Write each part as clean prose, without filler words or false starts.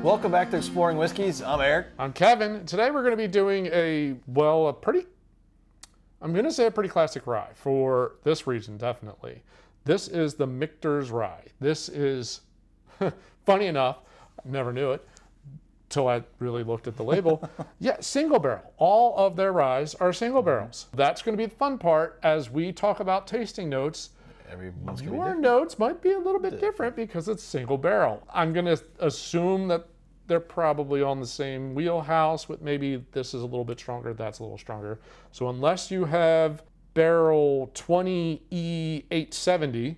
Welcome back to Exploring Whiskeys. I'm Eric. I'm Kevin. Today we're going to be doing I'm going to say a pretty classic rye for this reason, definitely. This is the Michter's rye. This is, funny enough, I never knew it till I really looked at the label. Yeah, single barrel. All of their ryes are single barrels. That's going to be the fun part as we talk about tasting notes. Your notes might be a little bit different because it's single barrel. I'm going to assume that they're probably on the same wheelhouse with maybe this is a little bit stronger, that's a little stronger. So unless you have barrel 20E870,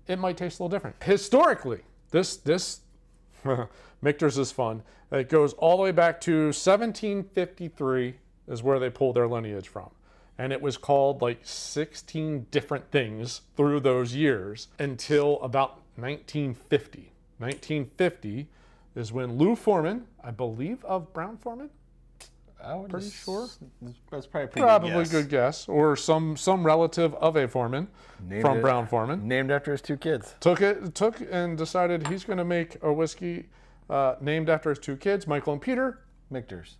it might taste a little different. Historically, this Michter's is fun. It goes all the way back to 1753 is where they pulled their lineage from. And it was called like 16 different things through those years until about 1950. 1950 is when Lou Foreman, I believe of Brown Foreman, pretty sure. That's probably a good guess. Or some relative of a Foreman from Brown Foreman. Named after his two kids. Took and decided he's going to make a whiskey named after his two kids, Michael and Peter. Michter's.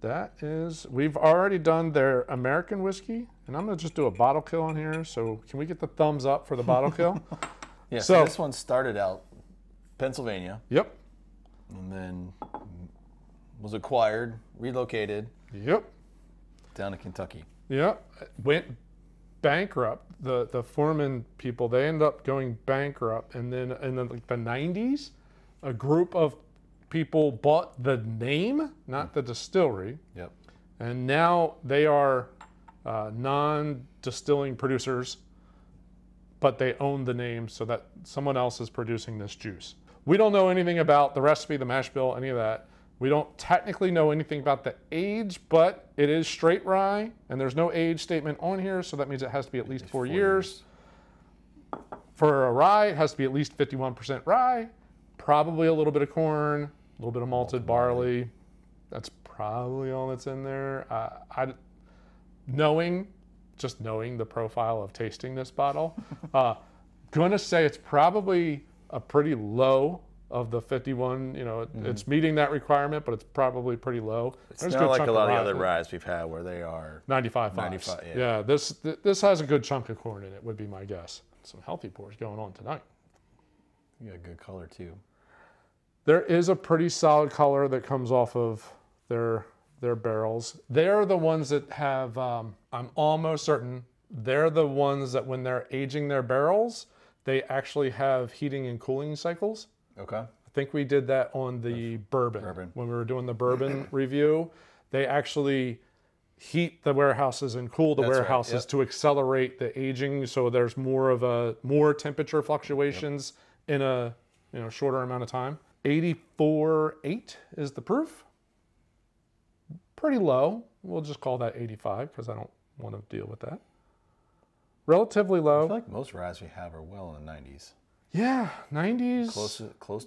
That is, we've already done their American whiskey, and I'm going to just do a bottle kill on here. So can we get the thumbs up for the bottle kill? Yeah, so this one started out Pennsylvania. Yep. And then was acquired, relocated. Yep. Down to Kentucky. Yep. Went bankrupt. The Foreman people, they ended up going bankrupt. And then in the 90s, a group of people bought the name, not the distillery. Yep. And now they are non-distilling producers, but they own the name so that someone else is producing this juice. We don't know anything about the recipe, the mash bill, any of that. We don't technically know anything about the age, but it is straight rye, and there's no age statement on here, so that means it has to be at least 4 years. For a rye, it has to be at least 51% rye, probably a little bit of corn, a little bit of malted barley. That's probably all that's in there. Just knowing the profile of tasting this bottle, gonna say it's probably a pretty low of the 51. You know, it's meeting that requirement, but it's probably pretty low. It's not like a lot of the other ryes we've had where they are 95. Yeah, this has a good chunk of corn in it, would be my guess. Some healthy pours going on tonight. You got a good color too. There is a pretty solid color that comes off of their barrels. They're the ones that have, I'm almost certain, they're the ones that when they're aging their barrels, they actually have heating and cooling cycles. Okay. I think we did that on the bourbon. When we were doing the bourbon review. They actually heat the warehouses and cool the warehouses to accelerate the aging, so there's more temperature fluctuations in a shorter amount of time. 84.8 is the proof. Pretty low. We'll just call that 85 because I don't want to deal with that. Relatively low. I feel like most ryes we have are well in the 90s. Yeah, 90s. Close to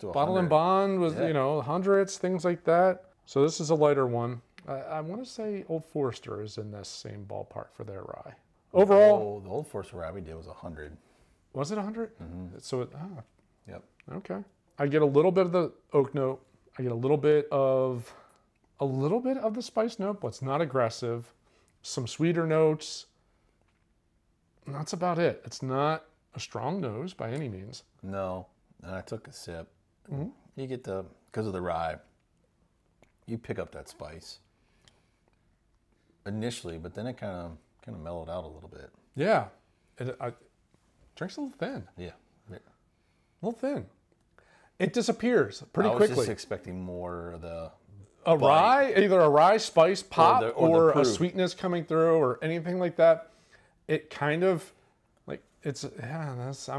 100. Bottle and Bond was, hundreds, things like that. So this is a lighter one. I want to say Old Forester is in this same ballpark for their rye. Overall, the Old Forester rye we did was 100. Was it 100? Mm-hmm. So Yep. Okay. I get a little bit of the oak note. I get a little bit of the spice note, but it's not aggressive. Some sweeter notes. And that's about it. It's not a strong nose by any means. No, and I took a sip. Mm-hmm. You get because of the rye, you pick up that spice initially, but then it kind of mellowed out a little bit. Yeah, drink's a little thin. Yeah, a little thin. It disappears pretty quickly. I was just expecting more of the rye, either a rye spice pop or a sweetness coming through or anything like that. It kind of I'm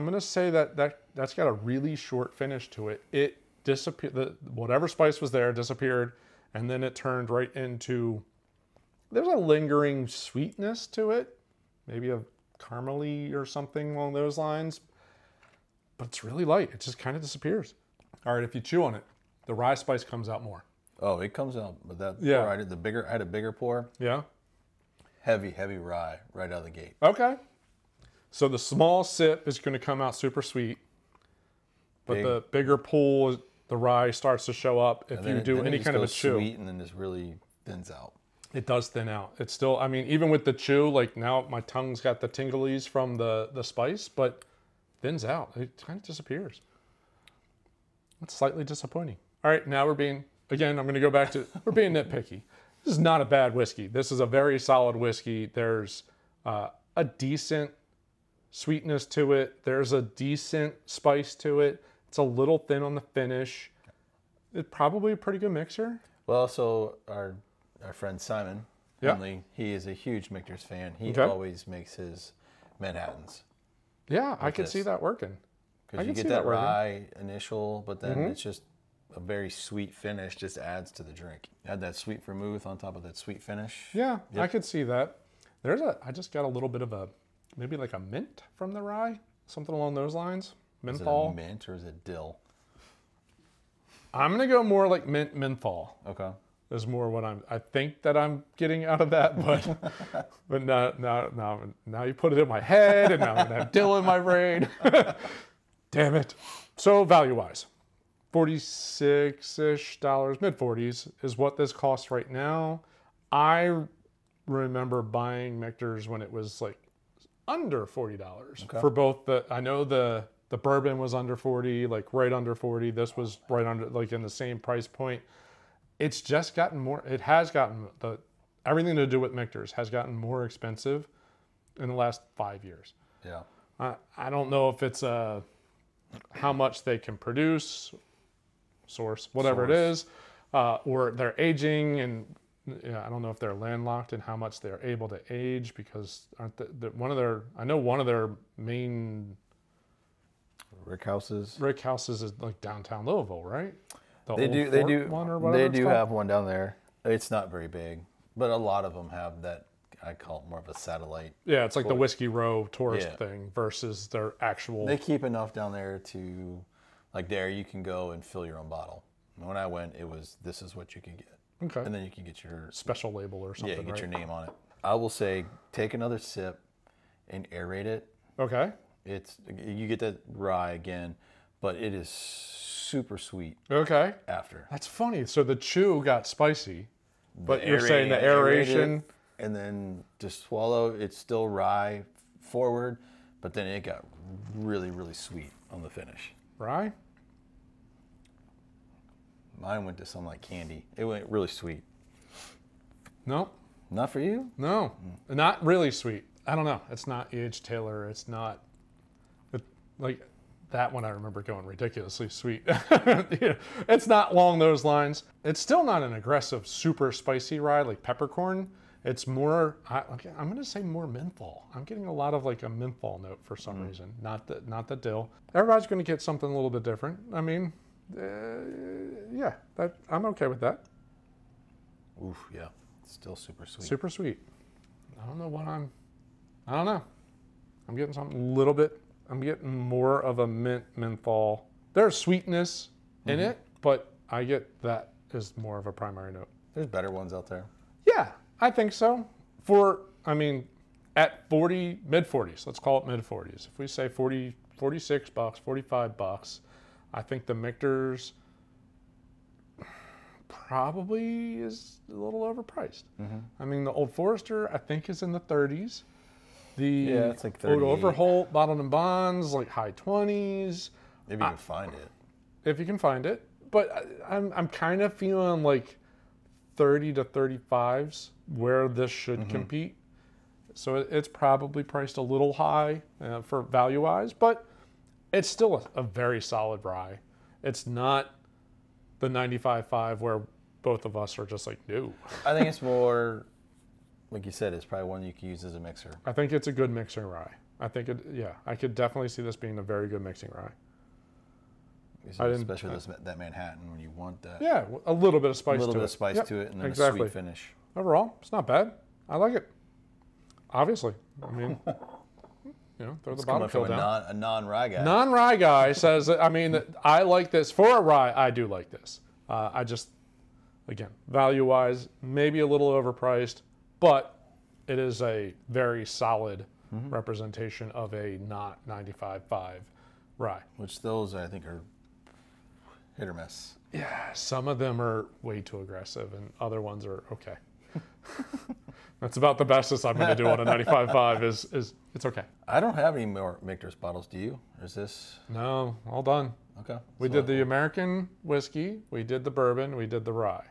gonna say that's got a really short finish to it. It disappeared. Whatever spice was there disappeared, and then it turned right into. There's a lingering sweetness to it, maybe a caramely or something along those lines, but it's really light. It just kind of disappears. All right, if you chew on it, the rye spice comes out more. Oh, it comes out, but that pour I had a bigger pour. Yeah. Heavy rye right out of the gate. Okay. So the small sip is going to come out super sweet, but the bigger pull the rye starts to show up if you do any kind of a chew. Sweet and then just really thins out. It does thin out. It's still, I mean, even with the chew, like now my tongue's got the tinglies from the spice, but thins out. It kind of disappears. It's slightly disappointing. All right, now we're being, again, I'm going to go back to, we're being nitpicky. This is not a bad whiskey. This is a very solid whiskey. There's a decent sweetness to it. There's a decent spice to it. It's a little thin on the finish. It's probably a pretty good mixer. Well, so our friend Simon Henley, he is a huge Michter's fan. He always makes his Manhattans. Yeah, I could see that working. Because you get that rye initial, but then it's just a very sweet finish, just adds to the drink. Add that sweet vermouth on top of that sweet finish. Yeah, I could see that. I just got a little bit of maybe like a mint from the rye, something along those lines. Menthol. Is it a mint or is it dill? I'm going to go more like menthol. Okay. Is more what I think that I'm getting out of that, but now you put it in my head, and now I'm gonna have dill in my brain. Damn it! So value-wise, $46-ish, mid-40s is what this costs right now. I remember buying Michter's when it was like under $40 for both I know the bourbon was under 40, like right under 40. This was right under, like in the same price point. It's just gotten more, it has gotten, everything to do with Michter's has gotten more expensive in the last 5 years. Yeah. I don't know if it's how much they can produce, whatever it is, or they're aging, and I don't know if they're landlocked and how much they're able to age, because aren't one of their main Rick houses is like downtown Louisville, right? They do have one down there. It's not very big, but a lot of them have that. I call it more of a satellite. Yeah, it's like the Whiskey Row tourist thing versus their actual. They keep enough down there to, like there, you can go and fill your own bottle. When I went, it was, this is what you can get. Okay. And then you can get your special label or something. Yeah, you get your name on it. I will say, take another sip and aerate it. Okay. You get that rye again, but it is super sweet. Okay. After. That's funny. So the chew got spicy, but you're saying the aeration. And then to swallow, it's still rye forward, but then it got really, really sweet on the finish. Rye? Mine went to some like candy. It went really sweet. No. Not for you? No. Not really sweet. I don't know. It's not E.H. Taylor. It's not like that one. I remember going ridiculously sweet. It's not along those lines. It's still not an aggressive, super spicy rye like peppercorn. It's more, I'm going to say more menthol. I'm getting a lot of like a menthol note for some reason, not the dill. Everybody's going to get something a little bit different. I mean, yeah, I'm okay with that. Oof, yeah, it's still super sweet. Super sweet. I don't know. I'm getting something a little bit, I'm getting more of a menthol. There's sweetness in it, but I get that is more of a primary note. There's better ones out there. Yeah. I think so. At 40, mid-40s, let's call it mid-40s. If we say $46, $45, I think the Michter's probably is a little overpriced. I mean, the Old Forester, I think, is in the 30s. It's like 38. Old Overholt, Bottled in Bonds, like high 20s. If you can find it. If you can find it. But I'm kind of feeling like 30 to 35s where this should compete. So it's probably priced a little high for value-wise, but it's still a very solid rye. It's not the 95.5 where both of us are just like, no. I think it's more, like you said, it's probably one you can use as a mixer. I think it's a good mixing rye. I could definitely see this being a very good mixing rye. Especially that Manhattan when you want that. Yeah, a little bit of spice to it. A little bit of spice to it and then a sweet finish. Overall, it's not bad. I like it. Obviously. I mean, throw the bottom fill down. A non-rye guy. Non-rye guy says, I like this. For a rye, I do like this. I just, again, value-wise, maybe a little overpriced, but it is a very solid representation of a not 95.5 rye. Which those, I think, are hit or miss. Yeah, some of them are way too aggressive, and other ones are okay. That's about the bestest I'm going to do on a 95.5 is it's okay. I don't have any more Michter's bottles. Do you? Or is this? No, all done. Okay. We did the American whiskey, we did the bourbon, we did the rye.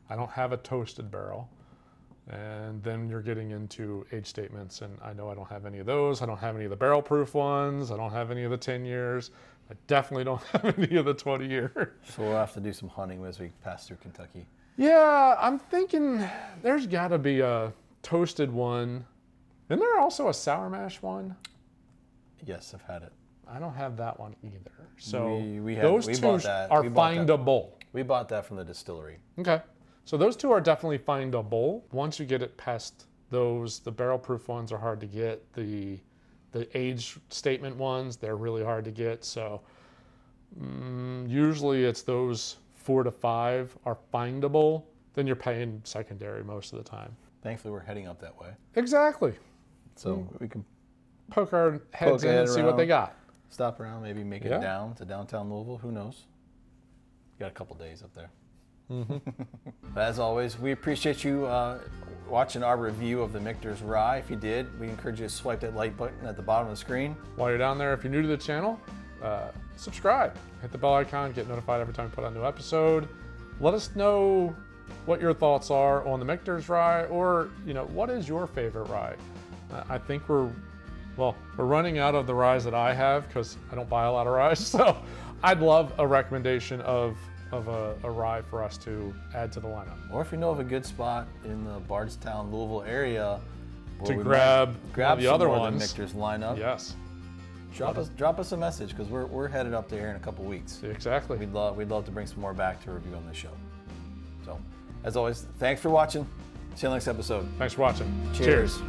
I don't have a toasted barrel. And then you're getting into age statements, and I know I don't have any of those. I don't have any of the barrel proof ones. I don't have any of the 10 years. I definitely don't have any of the 20 years. So we'll have to do some hunting as we pass through Kentucky. Yeah, I'm thinking there's got to be a toasted one. Isn't there also a sour mash one? Yes, I've had it. I don't have that one either. So we those two are findable. We bought that from the distillery. Okay. So those two are definitely findable. Once you get it past those, the barrel proof ones are hard to get. The age statement ones, they're really hard to get. So usually it's those 4 to 5 are findable. Then you're paying secondary most of the time. Thankfully, we're heading up that way. Exactly. So we can poke our heads in and see what they got. Stop around, maybe make it down to downtown Louisville. Who knows? Got a couple days up there. But as always, we appreciate you watching our review of the Michter's Rye. If you did, we encourage you to swipe that like button at the bottom of the screen. While you're down there, if you're new to the channel, subscribe. Hit the bell icon, get notified every time we put out a new episode. Let us know what your thoughts are on the Michter's Rye, or what is your favorite rye? I think we're running out of the ryes that I have because I don't buy a lot of ryes. So I'd love a recommendation of a rye for us to add to the lineup. Or if you know of a good spot in the Bardstown, Louisville area to grab the other ones. Michter's lineup. Yes. Drop us a message because we're headed up there in a couple weeks. Exactly. We'd love to bring some more back to review on this show. So, as always, thanks for watching. See you next episode. Thanks for watching. Cheers.